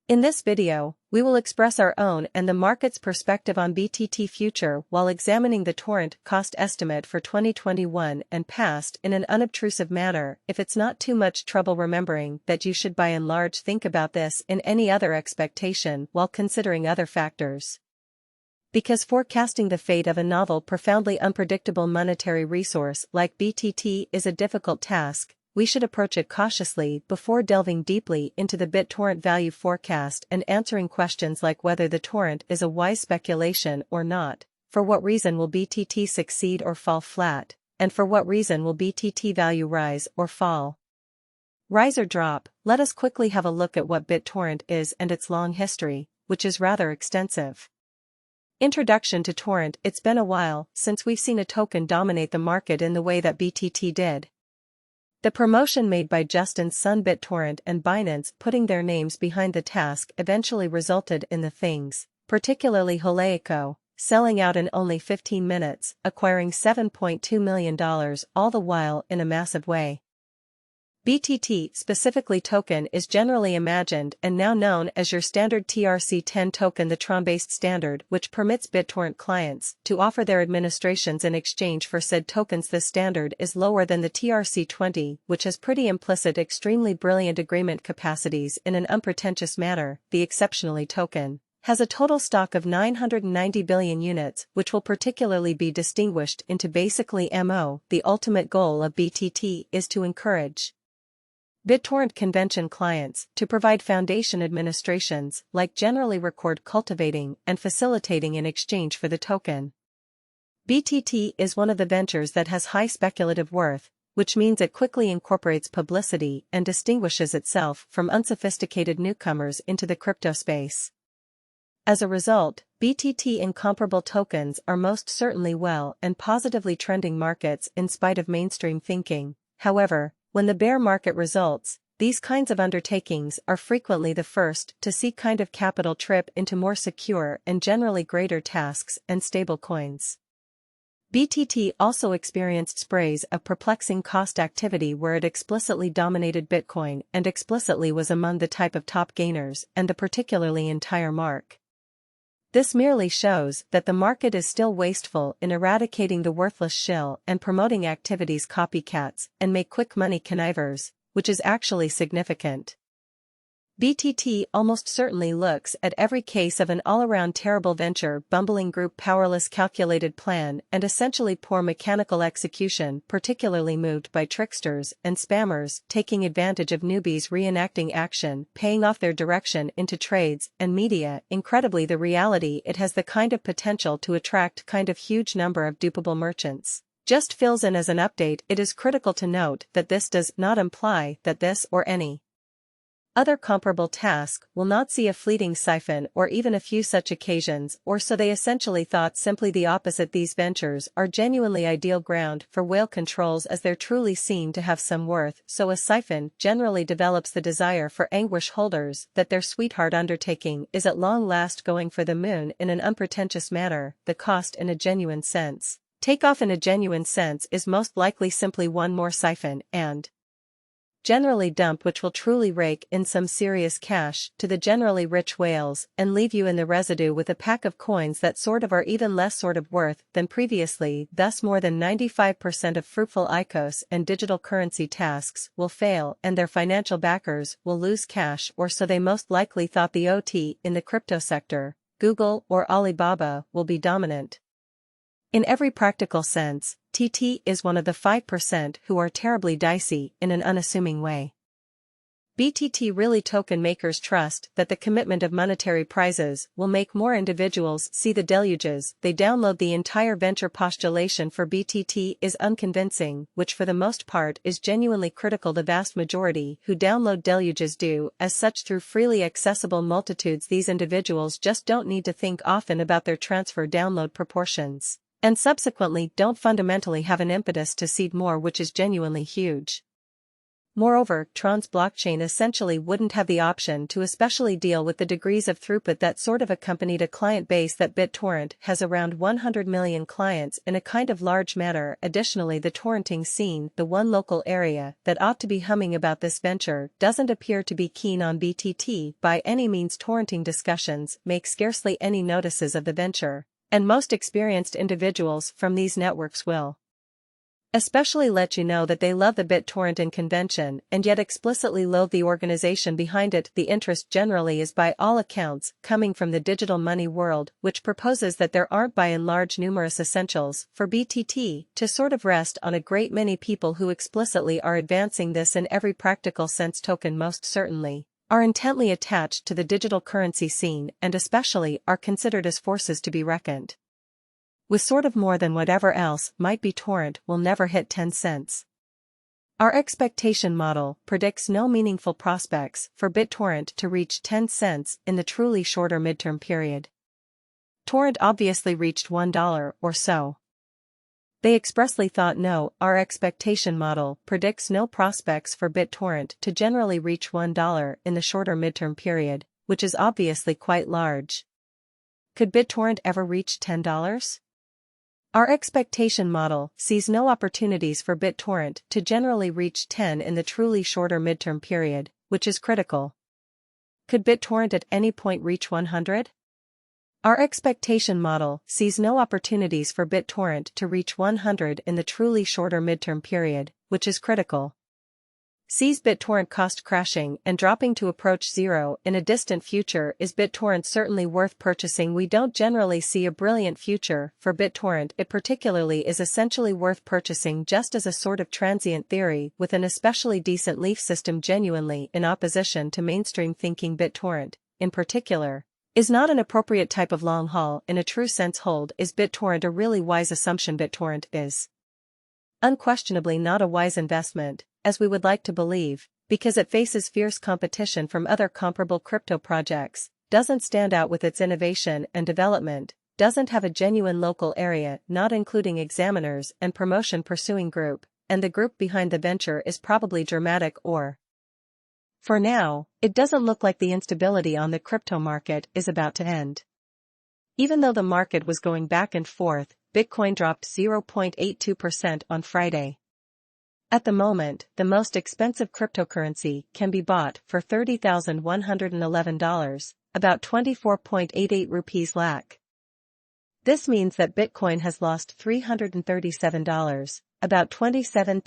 In this video, we will express our own and the market's perspective on BTT future while examining the torrent cost estimate for 2021 and past in an unobtrusive manner. If it's not too much trouble remembering that you should by and large think about this in any other expectation while considering other factors. Because forecasting the fate of a novel profoundly unpredictable monetary resource like BTT is a difficult task, we should approach it cautiously before delving deeply into the Bittorrent value forecast and answering questions like whether the torrent is a wise speculation or not, for what reason will BTT succeed or fall flat, and for what reason will BTT value rise or fall. Rise or drop, let us quickly have a look at what Bittorrent is and its long history, which is rather extensive. Introduction to Torrent. It's been a while since we've seen a token dominate the market in the way that BTT did. The promotion made by Justin's son Bittorrent and Binance putting their names behind the task eventually resulted in the things, particularly Holeiko, selling out in only 15 minutes, acquiring $7.2 million, all the while in a massive way. BTT, specifically token, is generally imagined and now known as your standard TRC10 token, the Tron-based standard which permits BitTorrent clients to offer their administrations in exchange for said tokens. This standard is lower than the TRC20, which has pretty implicit extremely brilliant agreement capacities in an unpretentious manner. The exceptionally token has a total stock of 990 billion units, which will particularly be distinguished into basically MO. The ultimate goal of BTT is to encourage BitTorrent convention clients to provide foundation administrations like generally record cultivating and facilitating in exchange for the token. BTT is one of the ventures that has high speculative worth, which means it quickly incorporates publicity and distinguishes itself from unsophisticated newcomers into the crypto space. As a result, BTT incomparable tokens are most certainly well and positively trending markets in spite of mainstream thinking. However, when the bear market results, these kinds of undertakings are frequently the first to see kind of capital trip into more secure and generally greater tasks and stable coins. BTT also experienced sprays of perplexing cost activity where it explicitly dominated Bitcoin and explicitly was among the type of top gainers and the particularly entire mark. This merely shows that the market is still wasteful in eradicating the worthless shill and promoting activities copycats and make quick money connivers, which is actually significant. BTT almost certainly looks at every case of an all-around terrible venture, bumbling group, powerless calculated plan, and essentially poor mechanical execution, particularly moved by tricksters and spammers taking advantage of newbies reenacting action, paying off their direction into trades and media. Incredibly, the reality, it has the kind of potential to attract kind of huge number of dupable merchants. Just fills in as an update. It is critical to note that this does not imply that this or any other comparable task will not see a fleeting siphon or even a few such occasions, or so they essentially thought. Simply the opposite. These ventures are genuinely ideal ground for whale controls as they're truly seen to have some worth, so a siphon generally develops the desire for anguish holders that their sweetheart undertaking is at long last going for the moon in an unpretentious manner. The cost in a genuine sense, takeoff in a genuine sense, is most likely simply one more siphon and generally dump, which will truly rake in some serious cash to the generally rich whales and leave you in the residue with a pack of coins that sort of are even less sort of worth than previously. Thus more than 95% of fruitful ICOs and digital currency tasks will fail and their financial backers will lose cash, or so they most likely thought. The OT in the crypto sector, Google or Alibaba, will be dominant. In every practical sense, TT is one of the 5% who are terribly dicey in an unassuming way. BTT really token makers trust that the commitment of monetary prizes will make more individuals see the deluges they download. The entire venture postulation for BTT is unconvincing, which for the most part is genuinely critical. The vast majority who download deluges do as such through freely accessible multitudes. These individuals just don't need to think often about their transfer download proportions, and subsequently don't fundamentally have an impetus to seed more, which is genuinely huge. Moreover, Tron's blockchain essentially wouldn't have the option to especially deal with the degrees of throughput that sort of accompanied a client base that BitTorrent has around 100 million clients in a kind of large manner. Additionally, the torrenting scene, the one local area that ought to be humming about this venture, doesn't appear to be keen on BTT by any means. Torrenting discussions make scarcely any notices of the venture, and most experienced individuals from these networks will especially let you know that they love the BitTorrent in convention and yet explicitly loathe the organization behind it. The interest generally is by all accounts coming from the digital money world, which proposes that there aren't by and large numerous essentials for BTT to sort of rest on a great many people who explicitly are advancing this in every practical sense. Token most certainly are intently attached to the digital currency scene and especially are considered as forces to be reckoned with sort of more than whatever else might be. Torrent will never hit 10 cents. Our expectation model predicts no meaningful prospects for BitTorrent to reach 10 cents in the truly shorter midterm period. Torrent obviously reached $1 or so. They expressly thought no. Our expectation model predicts no prospects for BitTorrent to generally reach $1 in the shorter midterm period, which is obviously quite large. Could BitTorrent ever reach $10? Our expectation model sees no opportunities for BitTorrent to generally reach 10 in the truly shorter midterm period, which is critical. Could BitTorrent at any point reach 100? Our expectation model sees no opportunities for BitTorrent to reach 100 in the truly shorter midterm period, which is critical. Sees BitTorrent cost crashing and dropping to approach zero in a distant future. Is BitTorrent certainly worth purchasing? We don't generally see a brilliant future for BitTorrent. It particularly is essentially worth purchasing just as a sort of transient theory with an especially decent leaf system genuinely in opposition to mainstream thinking. BitTorrent, in particular, is not an appropriate type of long haul in a true sense. Hold. Is BitTorrent a really wise assumption? BitTorrent is unquestionably not a wise investment, as we would like to believe, because it faces fierce competition from other comparable crypto projects, doesn't stand out with its innovation and development, doesn't have a genuine local area not including examiners and promotion pursuing group, and the group behind the venture is probably dramatic or, for now, it doesn't look like the instability on the crypto market is about to end. Even though the market was going back and forth, Bitcoin dropped 0.82% on Friday. At the moment, the most expensive cryptocurrency can be bought for $30,111, about 24.88 rupees lakh. This means that Bitcoin has lost $337, about 27,000.